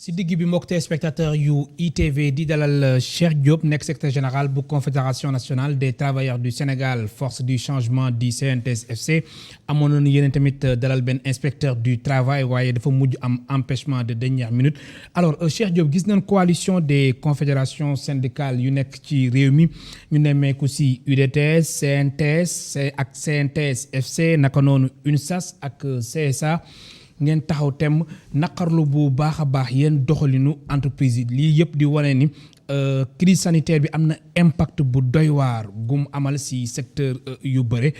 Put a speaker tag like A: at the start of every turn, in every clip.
A: si digg bi mbokk téléspectateur yu ITV di dalal Cheikh Diop nekk secrétaire général bu confédération nationale des travailleurs du Sénégal force du changement du CNTS FC amoon nañu yeneen tamit dalal benn inspecteur du travail waaye dafa mujj am empêchement de dernière minute. Alors Cheikh Diop gis nañ coalition des confédérations syndicales yu nekk ci réew mi ñu nemmeeku si UDTS CNTS ak CNTS FC naka noonu UNSAS ak CSA. ngeen taxaw tem naqarlu bu baax a baax yéen doxalinu entreprise yi lii yëpp di wane ni crise sanitaire bi am na impact bu doy waar gum amal si secteur yu bëre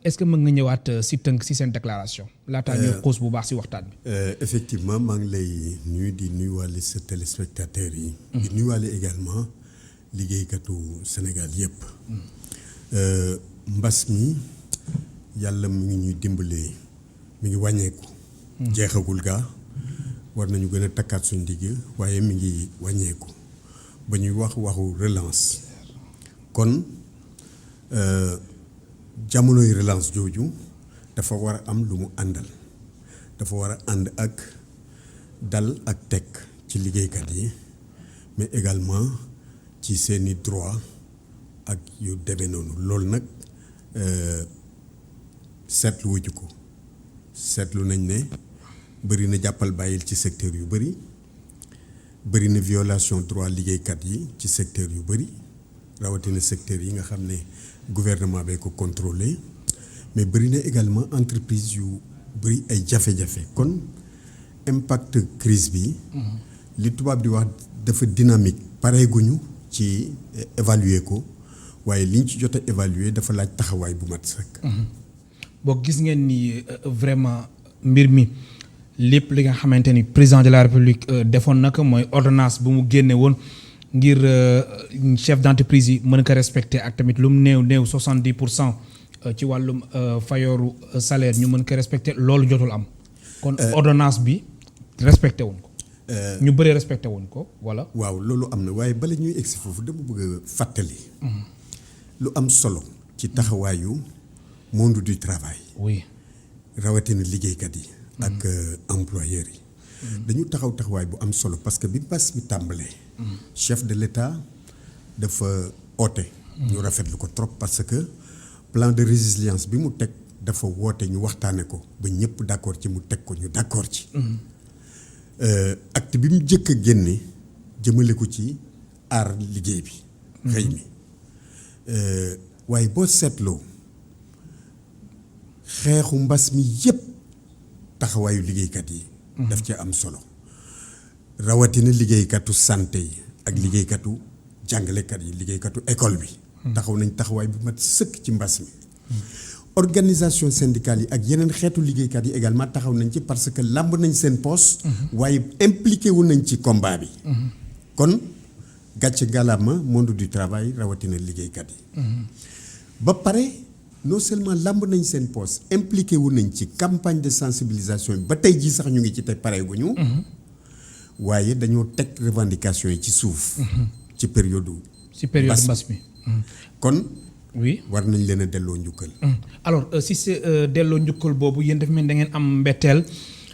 A: est-ce que mën nga ñëwaat si tënk si seen déclaration laataa ñuy xuus bu baax si waxtaan bi.
B: Effectivement maa ngi lay nuyu di nuyuwaale sa téléspectateurs yi. di nuyuwaale également liggéeykatu Sénégal yëpp. mbas mi yàlla mu ngi ñuy dimbalee mi ngi wàññeeku. jeexagul gaa war nañu gën a takkaat suñ digg waaye mi ngi wàññeeku ba ñuy waxu relance kon jamonoy relance jooju dafa war a am lu mu àndal dafa war a ànd ak dal ak teg ci liggéeykat yi mais également ci seeni droit ak yu demee noonu loolu nag seetlu wuñu ko seetlu nañ ne bëri na jàppal bàyyil ci secteur yu bëri na violation droit liggéeykat yi ci secteur yu bëri rawatina secteur yi nga xam ne gouvernement bee ko contrôlé mais bëri na également entreprise yu bëri ay jafe-jafe kon impact crise bi li tubaab di wax dafa dynamique pareeguñu ci évaluer ko waaye liñ ci jot a évaluer dafa laaj taxawaay bu mat sëkk.
A: boo gis ngeen ni vraiment mbir mi lépp li nga xamante ni président de la république defoon na ko mooy ordonnance bu mu génne woon ngir chef d'entreprise yi mën ko respecter ak tamit lu mu néew 70% ci wàllum fayooru salaire ñu mën ko respecter loolu jotul am. kon ordonnance bi respecté wuñ ko. ñu bëri respecté wuñ ko wala.
B: waaw loolu am na waaye bala ñuy egsi foofu dama bëgg a fàttali. lu am solo ci taxawaayu monde du travail.
A: oui
B: rawatina liggéeykat yi. ak employeurs yi. dañu taxawaay bu am solo parce que bi mbas mi tàmbalee. chef de l'État dafa oote. ñu rafetlu ko trop parce que plan de résilience bi mu teg dafa woote ñu waxtaane ko ba ñëpp d'accord ci mu teg ko ñu d'accord ci. acte bi mu jëkk a génne jëmale ko ci aar liggéey bi. xëy mi waaye boo seetloo xeexu mbas mi yépp taxawaayu liggéeykat yi. daf ci am solo. rawatina liggéeykatu santé yi ak liggéeykatu jàngalekat yi liggéeykatu école bi. taxaw nañ taxawaay bu mat sëkk ci mbas mi. organisation syndicale yi ak yeneen xeetu liggéeykat yi également taxaw nañ ci parce que làmb nañ seen poos waaye impliqué wu nañ ci combat bi. kon gàcce gàllaama monde du travail rawatina liggéeykat yi. ba pare non seulement làmb nañ seen poos impliqué wu nañ ci campagne de sensibilisation bi ba tey jii sax ñu ngi ci te pareeguñu. waaye dañoo teg revendication yi ci suuf. ci période.
A: mbas mi
B: kon.
A: oui
B: war nañ leen a delloo njukkal.
A: alors si c'est delloo njukkal boobu yéen dafa mel da ngeen am mbetteel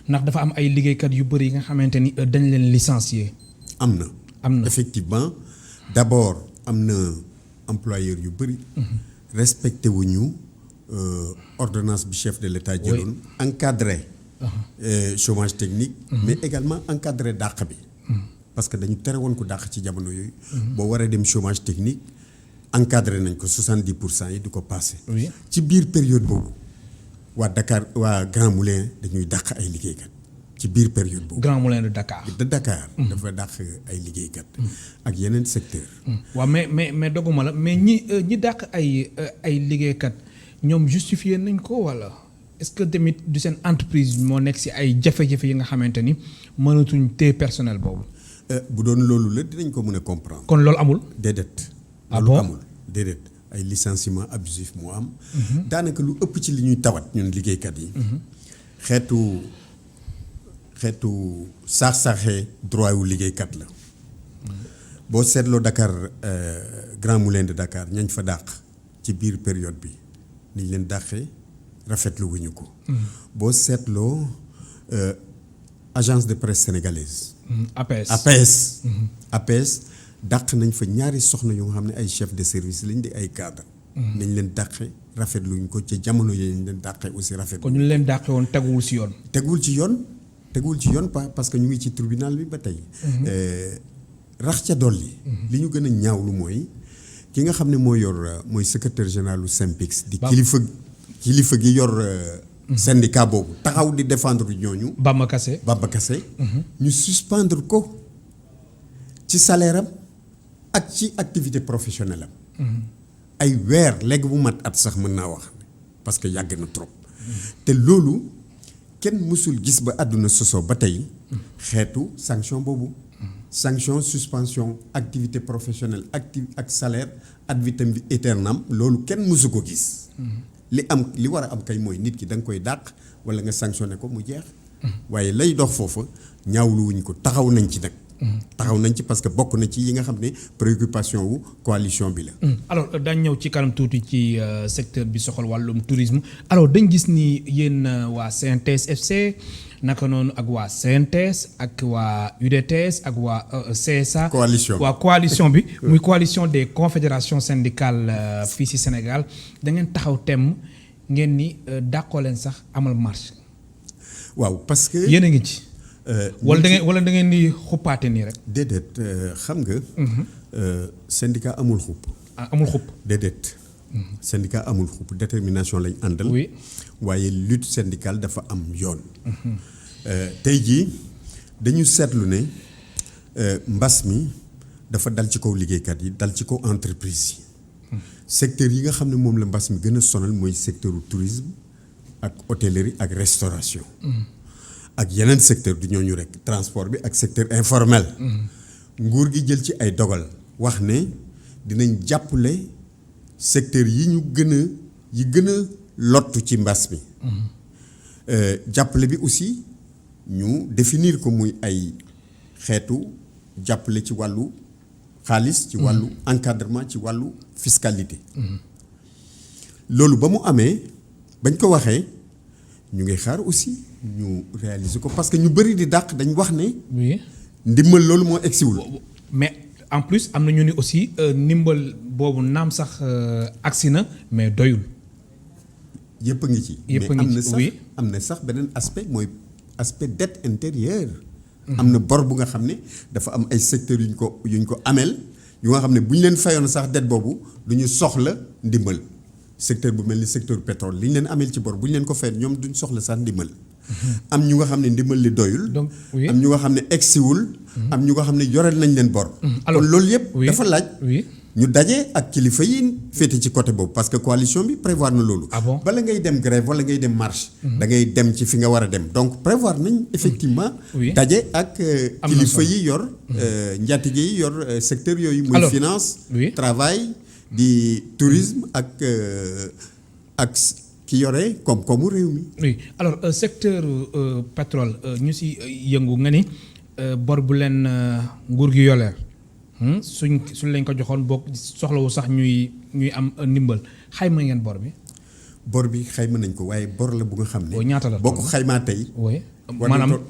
A: ndax dafa am ay liggéeykat yu bëri yi nga xamante ni dañ leen licencier.
B: am na effectivement d'abord am na employeur yu bëri. respecté wuñu ordonnance bi chef de l'État jëloon. encadré chômage technique. mais également encadré dàq bi. parce que dañu tere woon ko dàq ci jamono yooyu. boo waree dem chômage technique. encadré nañ ko 70% yi di ko passé. ci biir période boobu waa Dakar waa Grand Moulin dañuy dàq ay liggéeykat ci biir période boobu.
A: Grand Moulin de Dakar.
B: dafa dàq ay liggéeykat. ak yeneen secteur.
A: waaw mais dogguma la mais ñi dàq ay liggéeykat ñoom justifié nañ ko wala est-ce que tamit du seen entreprise moo nekk ci ay jafe-jafe yi nga xamante ni mënatuñ téye personnel boobu.
B: bu doon loolu la dinañ ko mën a comprendre.
A: kon loolu amul.
B: déedéet.
A: ah bon
B: amul déedéet ay licenciement abusif moo am. daanaka lu ëpp ci li ñuy tawat ñun liggéeykat yi. xeetu saax-saaxee droit wu liggéeykat la. boo seetloo Dakar Grand Moulin de Dakar ñañ fa dàq ci biir période bi niñ leen dàqee rafetlu wuñu ko. boo seetloo agence de presse sénégalaise.
A: APS.
B: APS dàq nañ fa ñaari soxna yoo xam ne ay chef de service lañ di ay cadre nañ leen dàqe rafetluñ ko ci jamono yi ñu leen dàqe aussi rafetlu.
A: kon ñu leen dàqe woon teguwul ci yoon.
B: teguwul ci yoon parce que ñu ngi ci tribunal bi ba tey. rax ca dolli. li ñu gën a ñaawlu mooy ki nga xam ne mooy secrétaire général du SYNPICS di kilifa gi yor. syndicat boobu taxaw di défendre ñooñu. Bamba Kassé. ñu suspendre ko ci salaire am ak ci activité professionnelle am. ay weer léegi bu mat at sax mën naa wax parce que yàgg na trop. te loolu kenn mësul gis ba àdduna sosoo ba tey xeetu sanction boobu. sanction suspension activité professionnelle ak salaire ad vitam aeternam loolu kenn mësu ko gis. li war a am kay mooy nit ki da nga koy dàq wala nga sanctionné ko mu jeex. waaye lay dox foofa ñaawluwuñ ko taxaw nañ ci nag. taxaw nañ ci parce que bokk na ci yi nga xam ne préoccupation wu coalition bi la.
A: alors dañ ñëw ci kanam tuuti ci secteur bi soxal wàllum tourisme alors dañ gis ni yéen waa CNTS FC naka noonu ak waa CNTS ak waa UDTS ak waa CSA. coalition bi. muy coalition des confédérations syndicales fii ci Sénégal da ngeen taxaw temm ngeen ni dàqoo leen sax amal marche.
B: waaw parce que
A: yéen a ngi ci. wala da ngeen di xuppaate nii rek.
B: déedéet xam nga. syndicat amul xupp.
A: amul xupp.
B: déedéet. syndicat amul xupp détermination lañ àndal.
A: oui
B: waaye lutte syndicale dafa am yoon. tey jii dañu seetlu ne mbas mi dafa dal ci kaw liggéeykat yi dal ci kaw entreprise yi. secteur yi nga xam ne moom la mbas mi gën a sonal mooy secteuru tourisme ak hôtellerie ak restauration. ak yeneen secteur du ñooñu rek transport bi ak secteur informel. nguur gi jël ci ay dogal wax ne dinañ jàppale secteur yi gën a lottu ci mbas mi. jàppale bi aussi ñu définir ko muy ay xeetu jàppale ci wàllu xaalis ci wàllu encadrement ci wàllu fiscalité. loolu ba mu amee bañ ko waxee ñu ngi xaar aussi ñu réaliser ko parce que ñu bëri di dàq dañ wax ne.
A: oui
B: ndimbal loolu moo egsiwul.
A: mais en plus am na ñu ni aussi ndimbal boobu naam sax agsi na mais doyul.
B: yëpp a ngi ci.
A: yëpp a ngi ci oui
B: am na sax beneen aspect mooy aspect dette intérieure. am na bor bu nga xam ne dafa am ay secteurs yuñ ko ameel yu nga xam ne bu ñu leen fayoon sax dette boobu du ñu soxla ndimbal. secteur bu mel ni secteur pétrole li ñu leen ameel ci bor bu ñu leen ko fayoon ñoom duñ soxla sax ndimbal. am ñu nga xam ne ndimbal li doyul.
A: donc oui
B: am ñu nga xam ne egsiwul. am ñu nga xam ne yoreel nañ leen bor.
A: alors
B: kon loolu yëpp. dafa laaj.
A: oui
B: ñu daje ak kilifa yi féete ci côté boobu parce que coalition bi prévoir na loolu.
A: ah bon
B: bala ngay dem grève wala ngay dem marche. da ngay dem ci fi nga war a dem donc prévoir nañ effectivement. daje ak kilifa yi yor. njaatige yi yor secteur yooyu. muy finance. travail di tourisme ak ki yore koom-koomu réew mi.
A: oui alors secteur pétrole ñu si yëngu nga ni bor bu leen nguur gi yoleer suñ lañ ko joxoon boog soxlawu sax ñuy am ndimbal xayma ngeen bor bi.
B: bor bi xayma nañ ko waaye bor la bu nga xam ne.
A: ñaata la
B: boo ko xaymaa tey.
A: oui maanaam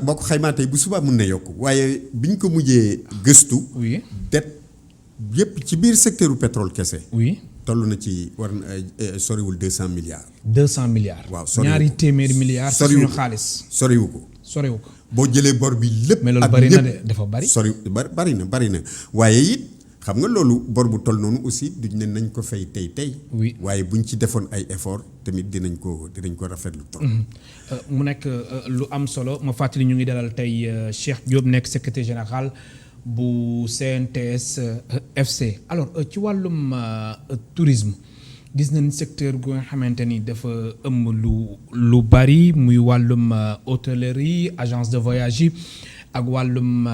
B: boo ko xaymaa tey bu subaa mun na yokk waaye biñ ko mujjee gëstu.
A: oui
B: det yëpp ci biir secteur u pétrole kese.
A: oui
B: toll na ci war na soriwul 200 milliards.
A: 200 milliards.
B: waaw soriwul
A: ñaari téeméeri milliards.
B: soriwul
A: suñu xaalis.
B: soriwu ko.
A: soriwu ko.
B: boo jëlee bor bi lépp.
A: mais loolu bari na de dafa bari.
B: bari na waaye it xam nga loolu bor bu toll noonu aussi duñ ne nañ ko fay tey.
A: oui
B: waaye buñ ci defoon ay effort tamit dinañ ko rafetlu trop.
A: mu nekk lu am solo ma fàttali ñu ngi dalal tey Cheikh Diop nekk secrétaire général bu CNTS FC alors ci wàllum tourisme gis nañ secteur gu nga xamante ni dafa ëmb lu bari muy wàllum hôtellerie agence de voyage yi ak wàllum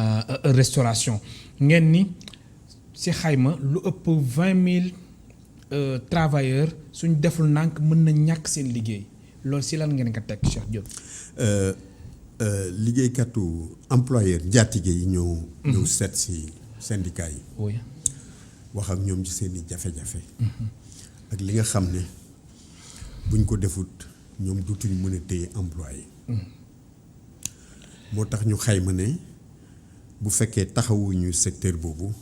A: restauration ngeen ni ci xayma lu ëpp 20 000 travailleurs suñ deful nànk mën na ñàkk seen liggéey loolu ci lan ngeen ko teg Cheikh Diop.
B: liggéeykatu employeur njaatige yi ñëw seet si syndicat yi.
A: oui
B: wax ak ñoom ci seeni jafe-jafe. ak li nga xam ne buñ ko defut ñoom dutuñ mën a téye employé. moo tax ñu xayma ne bu fekkee taxawuñu secteur boobu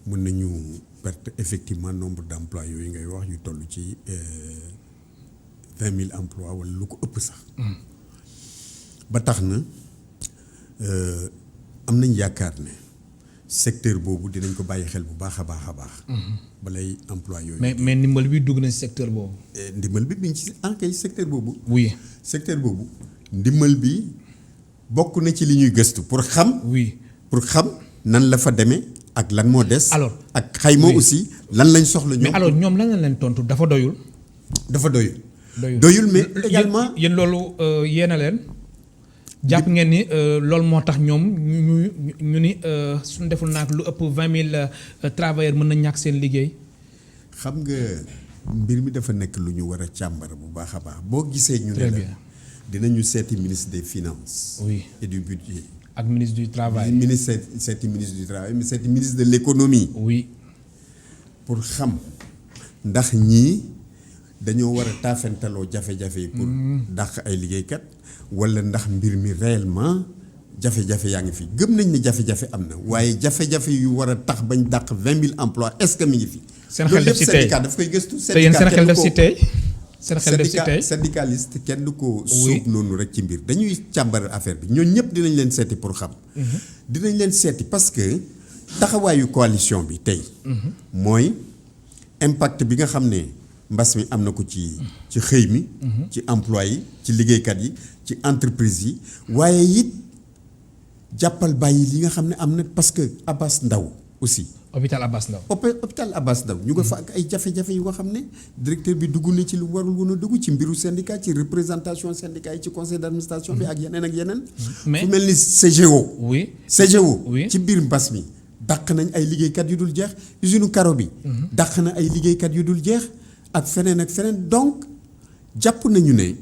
B: mën nañu perte effectivement nombre d'emplois yooyu ngay wax yu toll ci 20 000 emplois wala lu ko ëpp sax. ba tax na am nañ yaakaar ne secteur boobu dinañ ko bàyyi xel bu baax a baax a baax. balay emploi yooyu.
A: mais ndimbal bi dugg na ci secteur boobu.
B: ndimbal bi biñ ci kay secteur boobu.
A: oui
B: secteur boobu ndimbal bi bokk na ci li ñuy gëstu pour xam.
A: oui
B: pour xam nan la fa demee ak lan moo des.
A: alors
B: ak xayma aussi lan lañ soxla ñoom.
A: mais alors ñoom lan la leen tontu dafa doyul.
B: dafa doyul. doyul mais également
A: yéen loolu yéen a leen. jàpp ngeen ni loolu moo tax ñoom ñu ni suñu deful naag lu ëpp 20 000 travailleurs mën na ñàkk seen liggéey.
B: xam nga mbir mi dafa nekk lu ñu war a càmbar bu baax a baax boo gisee. ñu ne
A: très
B: la
A: bien
B: dinañu seeti ministre des finances.
A: oui
B: et du budget.
A: ak ministre du travail.
B: seeti ministre du travail mais seeti ministre de l'économie.
A: oui
B: pour xam ndax ñii dañoo war a taafentaloo jafe-jafe yi. pour dàq ay liggéeykat. wala ndax mbir mi réellement jafe-jafe yaa ngi fi gëm nañ ne jafe-jafe am na waaye jafe-jafe yu war a tax bañ dàq 20 000 emplois est-ce que mi ngi fi.
A: seen xel def si tey
B: syndicat daf koy gëstu.
A: te yéen seen xel def si tey. seen xel def si tey
B: syndicaliste kenn du ko sóob noonu rek ci mbir dañuy càmbar affaire bi ñooñu ñëpp dinañ leen seeti pour xam. dinañ leen seeti parce que taxawaayu coalition bi tey. mooy impact bi nga xam ne mbas mi am na ko ci xëy mi. ci emploi yi ci liggéeykat yi ci entreprise yi waaye it jàppal bàyyi li nga xam ne am na parce que Abass Ndao aussi.
A: hôpital Abass Ndao.
B: hôpital Abass Ndao ñu nga fa ak ay jafe-jafe yu nga xam ne directeur bi dugg na ci lu warul woon a dugg ci mbiru syndicat ci représentation syndicat yi ci conseil d'administration bi ak yeneen ak yeneen.
A: mais
B: fu mel ni CGO.
A: oui
B: CGO.
A: oui
B: ci biir mbas mi dàq nañ ay liggéeykat yu dul jeex usine Karo bi. dàq na ay liggéeykat yu dul jeex ak feneen donc jàpp nañu ne.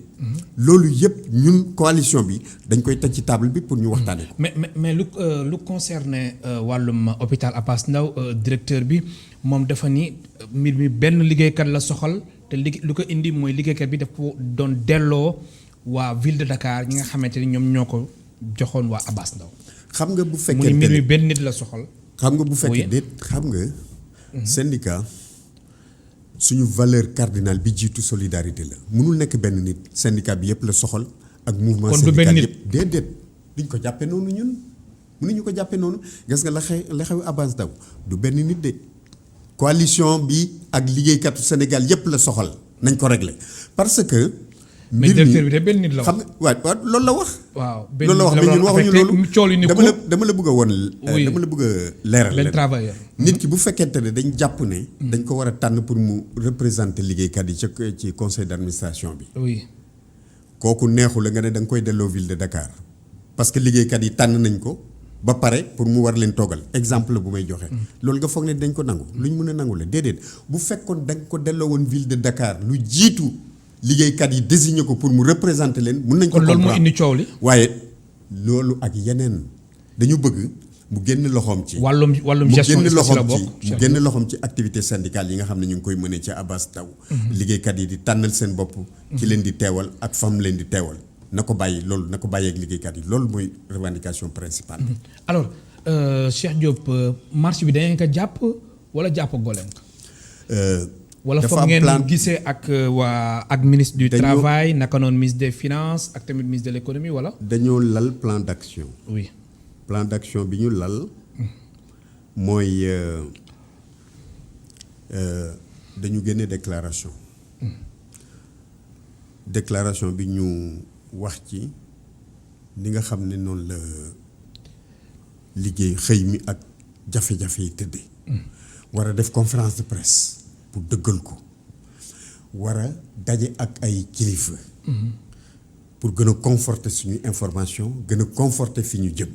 B: loolu yëpp ñun coalition bi dañ koy teg ci table bi pour ñu waxtaanee ko.
A: mais lu concerné wàllum hôpital Abass Ndao directeur bi moom dafa ni mbir mi benn liggéeykat la soxal te lu ko indi mooy liggéeykat bi dafa doon delloo waa ville de Dakar ñi nga xamante ni ñoom ñoo ko joxoon waa Abass Ndao.
B: xam nga bu fekkee
A: mu ni mbir mi benn nit la soxal.
B: xam nga bu fekkee déet xam nga. syndicat. suñu valeur cardinale bi jiitu solidarité la mënul nekk benn nit syndicat bi yëpp la soxal ak mouvement syndical yëpp déedéet duñ ko jàppe noonu ñun mënuñu ko jàppe noonu gis nga la xew Abass Ndao du benn nit de coalition bi ak liggéeykatu Sénégal yëpp la soxal nañ ko régler parce que
A: mais directeur bi de benn nit la wax
B: xam nga waaw loolu la wax
A: waaw
B: loolu la wax mais ñun waxuñu loolu dama la bëgg a woon
A: oui
B: dama la bëgg a leeral
A: leen travailleur
B: nit ki bu fekkente ne dañ jàpp ne dañ ko war a tànn pour mu représenter liggéeykat yi ci conseil d'administration bi
A: oui
B: kooku neexu la nga ne da nga koy delloo ville de Dakar parce que liggéeykat yi tànn nañ ko ba pare pour mu war leen toogal exemple bu may joxe loolu nga foog ne dañ ko nangu lu ñu mën a nangu la déedéet bu fekkoon da nga ko delloo woon ville de Dakar lu jiitu liggéeykat yi désigné ko pour mu représenter leen mun nañ ko
A: kon loolu moo indi coow li
B: waaye loolu ak yeneen dañu bëgg mu génn loxoom ci
A: wàllum gestion
B: mu génn loxoom
A: la bokk
B: ci mu génn loxoom ci activité syndicale yi nga xam ne ñu ngi koy mënee ci Abass Ndao liggéeykat yi di tànnal seen bopp ci leen di teewal ak fam leen di teewal na ko bàyyi loolu na ko bàyyi ak liggéeykat yi loolu mooy revendication principale
A: alors Cheikh Diop marche bi dangeen ko jàpp wala jàpp goleen ko wala foog ngeen gisee ak waa ak ministre du travail naka noonu ministre des finances ak tamit ministre de l'économie wala.
B: dañoo lal plan d'action.
A: oui
B: plan d'action bi ñu lal mooy dañu génne déclaration. déclaration bi ñu wax ci li nga xam ne noonu la liggéey xëy mi ak jafe-jafe yi tëddee. war a def conférence de presse. pour dëggal ko war a daje ak ay kilifa. pour gën a conforter suñu information gën a conforter fi ñu jëm.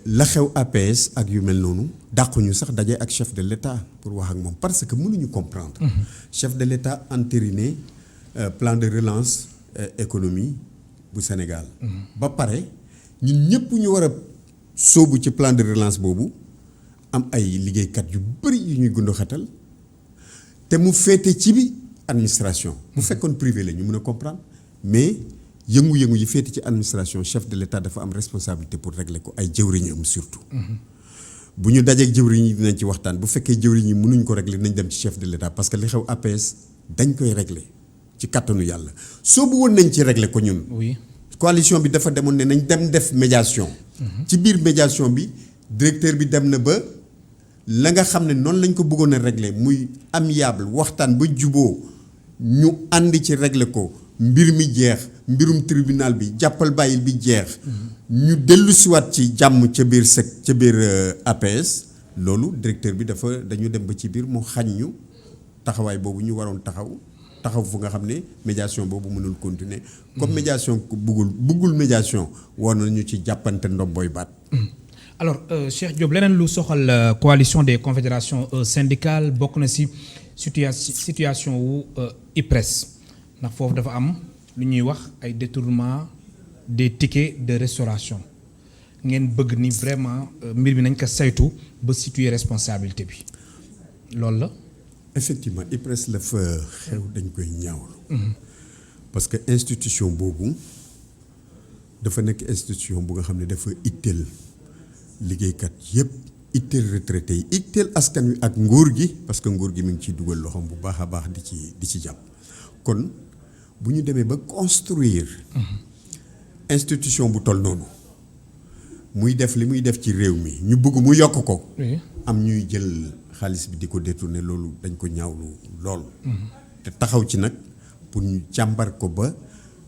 B: la xew APS ak yu mel noonu dàquñu sax daje ak chef de l'État pour wax ak moom parce que mënuñu comprendre. chef de l'État entériné plan de relance économie bu Sénégal. ba pare ñun ñëpp ñu war a sóobu ci plan de relance boobu. am ay liggéeykat yu bëri yu ñuy gundu xatal te mu féete ci bi administration bu fekkoon privé la ñu mën a comprendre mais yëngu-yëngu yi féete ci administration chef de l'État dafa am responsabilité pour régler ko ay jëwriñam surtout. bu ñu dajeeg jëwriñ yi dinañ ci waxtaan bu fekkee jëwriñ yi mënuñ ko régler nañ dem ci chef de l'État parce que li xew APS dañ koy régler ci kàttanu yàlla soobu woon nañ ci régler ko ñun.
A: oui
B: coalition bi dafa demoon ne nañ dem def médiation. ci biir médiation bi directeur bi dem na ba la nga xam ne noonu lañ ko bëggoon a régler muy amiable waxtaan ba juboo ñu ànd ci régler ko mbir mi jeex mbirum tribunal bi jàppal bàyyil bi jeex. ñu dellu siwaat ci jàmm ca biir ca biir APS loolu directeur bi dañu dem ba ci biir mu xañ ñu taxawaay boobu ñu waroon taxaw fu nga xam ne médiation boobu mënul continuer comme médiation buggul médiation war nañu ci jàppante ndomboy baat.
A: alors Cheikh Diop leneen lu soxal coalition des confédérations syndicales bokk na ci situation wu IPRES ndax foofu dafa am lu ñuy wax ay détournement des tickets de restauration ngeen bëgg ni vraiment mbir mi nañ ko saytu ba situer responsabilité bi loolu la.
B: effectivement IPRES la fa xew dañ koy ñaawlu. parce que institution boobu dafa nekk institution bu nga xam ne dafa itteel liggéeykat yépp itteel retraité yi itteel askan wi ak nguur gi parce que nguur gi mi ngi ciy dugal loxoom bu baax a baax di ci jàpp kon bu ñu demee ba construire. institution bu toll noonu muy def li muy def ci réew mi ñu bëgg mu yokk ko. am ñuy jël xaalis bi di ko détourner loolu dañ ko ñaawlu lool. te taxaw ci nag pour ñu càmbar ko ba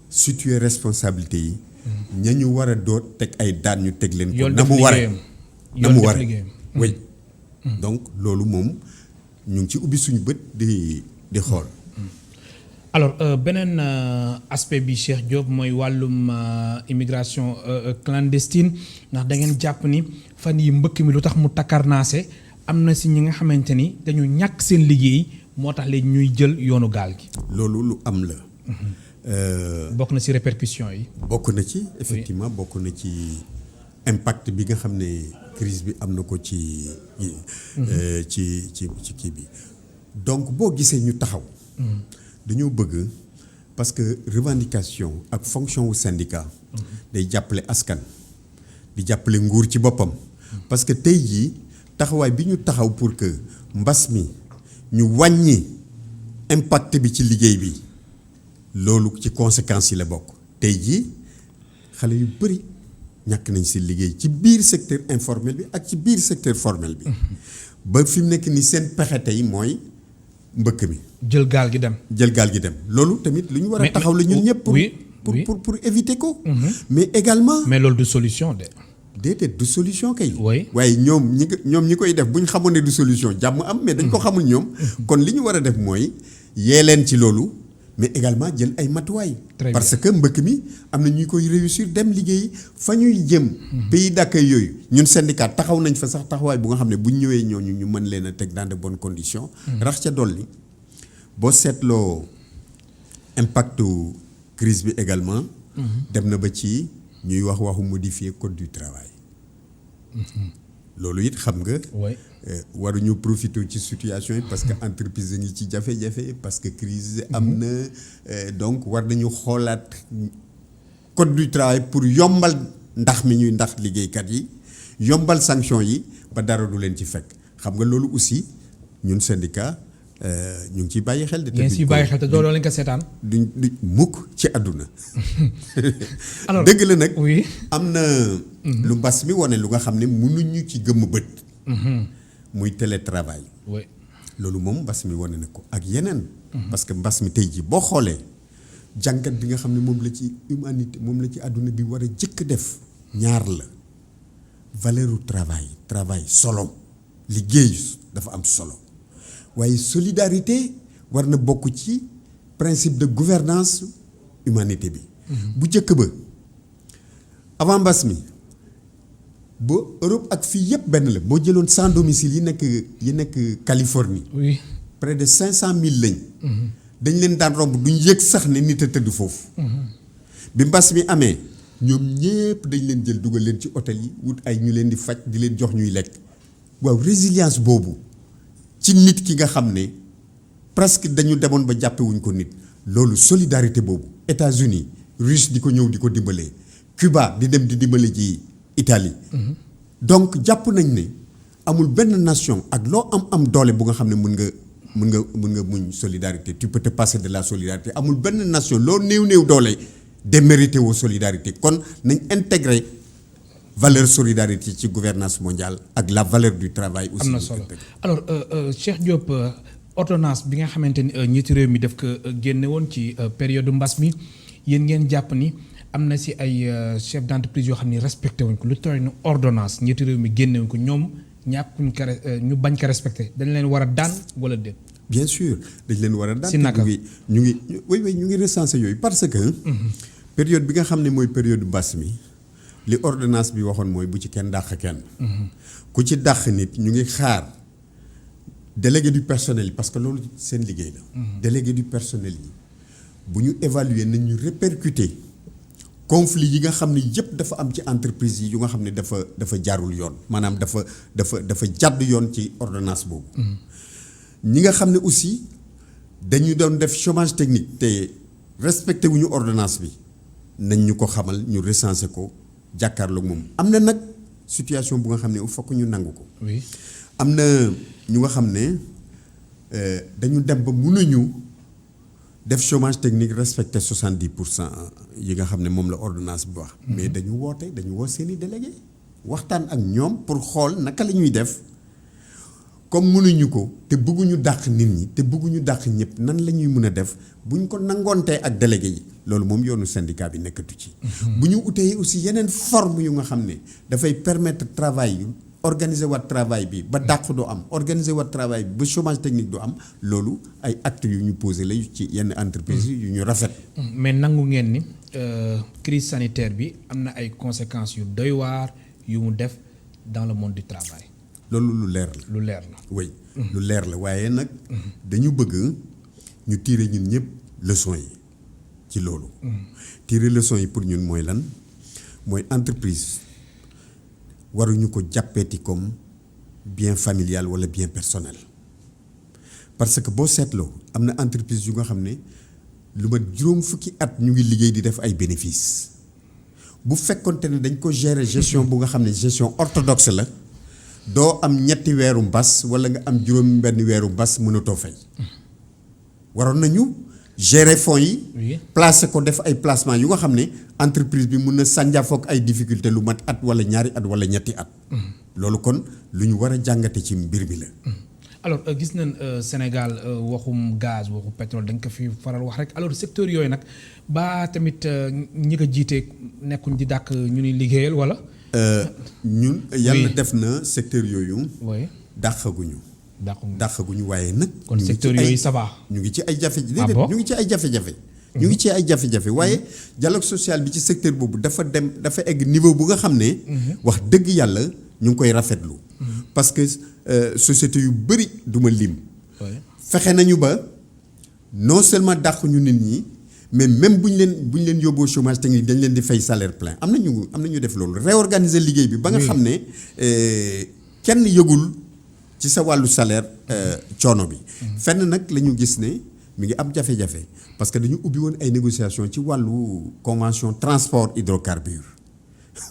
B: situer responsabilité yi. ña ñu war a doot teg ay daan ñu teg leen ko. na mu waree oui. donc loolu moom ñu ngi ci ubbi suñu bët di xool.
A: alors beneen aspect bi Cheikh Diop mooy wàllum immigration clandestine ndax da ngeen jàpp ni fan yi mbëkk mi lu tax mu takkarnaase am na si ñi nga xamante ni dañu ñàkk seen liggéey moo tax léegi ñuy jël yoonu gaal gi.
B: loolu lu am la.
A: bokk na ci répercussions yi.
B: bokk na ci effectivement bokk na ci impact bi nga xam ne crise bi am na ko ci kii bi donc boo gisee ñu taxaw. dañoo bëgg parce que revendication ak fonction wu syndicat. day jàppale askan. di jàppale nguur ci boppam. parce que tey jii taxawaay bi ñu taxaw pour que mbas mi ñu wàññi impact bi ci liggéey bi loolu ci conséquences yi la bokk. tey jii xale yu bëri ñàkk nañ si liggéey ci biir secteur informel bi ak ci biir secteur formel bi. ba fi mu nekk ni seen pexe tey mooy mbëkk mi.
A: jël gaal gi dem.
B: loolu tamit lu ñu war a taxaw la ñun ñëpp. pour éviter ko. mais également.
A: mais loolu du solution de.
B: déedéet du solution kay.
A: oui
B: waaye ñoom ñi koy def bu ñu xamoon ne du solution jàmm am mais dañ ko xamul ñoom. kon li ñu war a def mooy yee leen ci loolu mais également jël ay matuwaay. parce que mbëkk mi am na ñu koy réussir dem liggéey fa ñuy jëm. pays d'accueil yooyu ñun syndicat taxaw nañ fa sax taxawaay bu nga xam ne bu ñu ñëwee ñooñu ñu mën leen a teg dans de bonnes conditions. rax ca dolli boo seetloo impactu crise bi également. dem na ba ci ñuy waxu modifier code du travail. loolu it xam nga. waruñu profiter ci situation yi parce que entreprise yi ci jafe-jafe parce que crise am na donc war nañu xoolaat code du travail pour yombal ndax liggéeykat yi yombal sanction yi ba dara du leen ci fekk xam nga loolu aussi ñun syndicat ñu ngi ciy bàyyi xel.
A: ngeen ciy bàyyi xel te doo leen ko seetaan.
B: duñ mukk ci àdduna. alors dëgg la nag.
A: oui
B: am na. lu mbas mi wane lu nga xam ne mënuñu ci gëmm bët. muy télétravail.
A: oui
B: loolu moom mbas mi wane na ko ak yeneen. parce que mbas mi tey jii boo xoolee jàngat bi nga xam ne moom la ci humanité moom la ci àdduna bi war a jëkk def ñaar la valeuru travail solo liggéey dafa am solo waaye solidarité war na bokk ci principe de gouvernance humanité bi. bu jëkk ba avant mbas mi. ba Europe ak fii yëpp benn la boo jëloon sans domicile yi nekk Californie.
A: oui
B: près de 500,000 lañ. dañ leen daan romb duñ yëg sax ne nit a tëdd foofu. bi mbas mi amee ñoom ñëpp dañ leen jël dugal leen ci hôtel yi wut ay ñu leen di faj di leen jox ñuy lekk. waaw résilience boobu ci nit ki nga xam ne presque dañu demoon ba jàppewuñ ko nit loolu solidarité boobu États-Unis Russe di ko ñëw di ko dimbalee Cuba di dem di dimbale ji Italie. donc jàpp nañ ne amul benn nation ak loo am doole bu nga xam ne mën nga muñ solidarité tu peux te passer de la solidarité amul benn nation loo néew doole démérité woo solidarité kon nañ intégrer valeur solidarité ci gouvernance mondiale ak la valeur du travail aussi.
A: am na solo alors Cheikh Diop ordonnance bi nga xamante ni njiitu réew mi daf ko génne woon ci période mbas mi yéen ngeen jàpp ni am na si ay chef d'entreprise yoo xam ni respecté wuñ ko lu toll ni ordonnance njiitu réew mi génne wuñ ko ñoom ñàkkuñ ko ñu bañ ko respecté dañ leen war a daan wala déet.
B: bien sûr dañ leen war a daan.
A: si naka
B: ñu ngi recensé yooyu parce que. période bi nga xam ne mooy période mbas mi li ordonnance bi waxoon mooy bu ci kenn dàq kenn. ku ci dàq nit ñu ngi xaar délégué du personnel parce que loolu seen liggéey la. délégué du personnel yi bu ñu évaluer nañ ñu répercuter conflit yi nga xam ne yëpp dafa am ci entreprise yi yu nga xam ne dafa jaarul yoon maanaam dafa jàdd yoon ci ordonnance boobu. ñi nga xam ne aussi dañu doon def chômage technique te respecté wuñu ordonnance bi nañ ñu ko xamal ñu recensé ko jàkkaarloog moom. am na nag situation bu nga xam ne il faut que ñu nangu ko.
A: oui
B: am na ñu nga xam ne dañu dem ba mënuñu def chômage technique respecté 70% yi nga xam ne moom la ordonnance bi wax. mais dañu woo seeni délégué waxtaan ak ñoom pour xool naka la ñuy def. comme mënuñu ko te bëgguñu dàq nit ñi te bëgguñu dàq ñëpp nan la ñuy mën a def bu ñu ko nangoontee ak délégué yi loolu moom yoonu syndicat bi nekkatu ci. bu ñu utee aussi yeneen forme yu nga xam ne dafay permettre travail yu organiser waat travail bi ba dàq doo am organiser waat travail bi ba chômage technique doo am loolu ay actes yu ñu posé la ci yenn entreprise yu ñu rafet.
A: mais nangu ngeen ni crise sanitaire bi am na ay conséquences yu doy waar yu mu def dans le monde du travail.
B: loolu lu leer la. oui lu leer la waaye nag dañu bëgg ñu tirer ñun ñëpp leçon yi ci loolu. tirer leçon yi pour ñun mooy lan mooy entreprise waruñu ko jàppeeti comme bien familial wala bien personnel parce que boo seetloo am na entreprise yu nga xam ne lu ma juróom fukki at ñu ngi liggéey di def ay bénéfices bu fekkonte ne dañ ko gérer gestion bu nga xam ne gestion orthodoxe la. doo am ñetti weeru mbas wala nga am juróom benn weeru mbas mënatoo fay waroon nañu gérer fonds yi. placer ko def ay placement yu nga xam ne entreprise bi mun na sànjaafoog ay difficulté lu mat at wala ñaari at wala ñetti at. loolu kon lu ñu war a jàngate ci mbir mi la.
A: alors gis nañ Sénégal waxum gaz waxu pétrole dañ ko fi faral wax rek alors secteur yooyu nag ba tamit ñi ko jiite nekkuñ di dàq ñu ni liggéeyal wala.
B: ñun yàlla def na secteur yooyu.
A: oui
B: dàqaguñu waaye nag.
A: kon secteur yooyu ça va.
B: ñu ngi ci ay ñu ngi ci ay jafe-jafe. ñu ngi ci ay jafe-jafe waaye dialogue social bi ci secteur boobu dafa egg niveau bu nga xam ne. wax dëgg yàlla ñu ngi koy rafetlu. parce que société yu bëri du ma lim. fexe nañu ba non seulement dàq ñu nit ñi. mais même bu ñu leen yóbboo chômage technique dañ leen di fay salaire plein am na ñu def loolu réorganiser liggéey bi ba nga xam ne kenn yëgul ci sa wàllu salaire coono bi. fenn nag la ñu gis ne mi ngi am jafe-jafe parce que dañu ubbi woon ay négociations ci wàllu convention transport hydrocarbures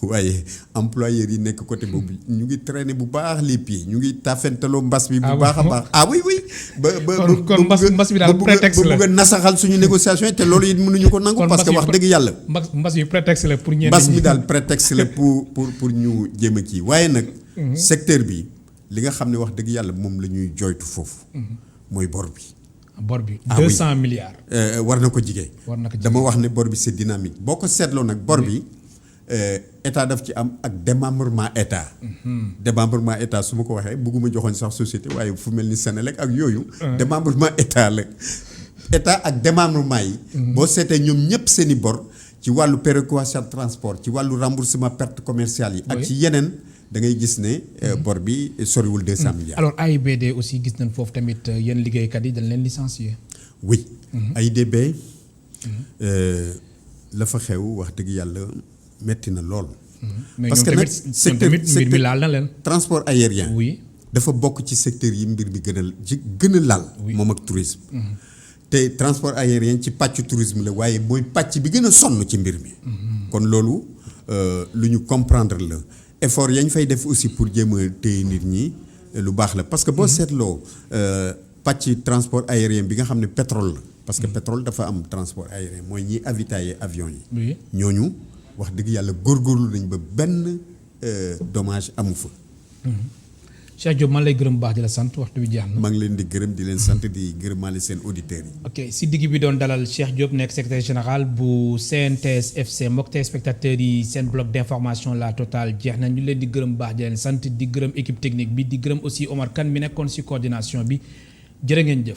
B: waaye employeurs yi nekk côté boobu ñu ngi traîner bu baax les pieds ñu ngi tafentaloo mbas bi. bu baax a baax oui.
A: kon mbas bi daal prétexte la
B: ba bëgg a nasaxal suñu négociation yi te loolu it mënuñu ko nangu. parce que wax dëgg yàlla.
A: mbas bi prétexte la pour ñenn
B: mbas mi daal prétexte la pour ñu jéem a kii waaye nag. secteur bi li nga xam ne wax dëgg yàlla moom la ñuy jooytu foofu. mooy bor bi.
A: bor bi 200 milliards.
B: war na ko jigee. dama wax ne bor bi c'est dynamique boo ko seetloo nag bor bi. état daf ci am ak démembrement état. démembrement état su ma ko waxee bëgguma joxoon sax société waaye fu mel ni Sénélec ak yooyu. démembrement état la état ak démembrement yi. boo seetee ñoom ñëpp seen i bor ci wàllu péréquation transport ci wàllu remboursement perte commerciale yi. ak ci yeneen da ngay gis ne bor bi soriwul 200 milliards.
A: alors AIBD aussi gis nañ foofu tamit yenn liggéeykat yi dañ leen licencier.
B: oui AIBD la fa xew wax dëgg yàlla. metti na lool. parce que nag secteur
A: mbir mi laal na leen.
B: transport aérien.
A: oui
B: dafa bokk ci secteur yi mbir mi gën a laal. moom ak tourisme. te transport aérien ci pàcc tourisme la waaye mooy pàcc bi gën a sonn ci mbir mi. kon loolu lu ñu comprendre la effort yañ fay def aussi pour jéem a téye nit ñi lu baax la parce que boo seetloo pàcc transport aérien bi nga xam ne pétrole la parce que pétrole dafa am transport aérien mooy ñiy avitailler avion yi. ñooñu wax dëgg yàlla góorgóorlu nañ ba benn dommage amu fa.
A: Cheikh Diop man lay gërëm baax di la sant waxtu bi jeex na.
B: maa ngi leen di gërëm di leen sant di gërëmaale seen auditeurs yi.
A: ok si digg bi doon dalal Cheikh Diop nekk secrétaire général bu CNTS FC mbokk téléspectateurs yi seen bloc d'information la totale jeex na ñu leen di gërëm baax di leen sant di gërëm équipe technique bi di gërëm aussi Omar Kane mi nekkoon si coordination bi jërë ngeen jëf.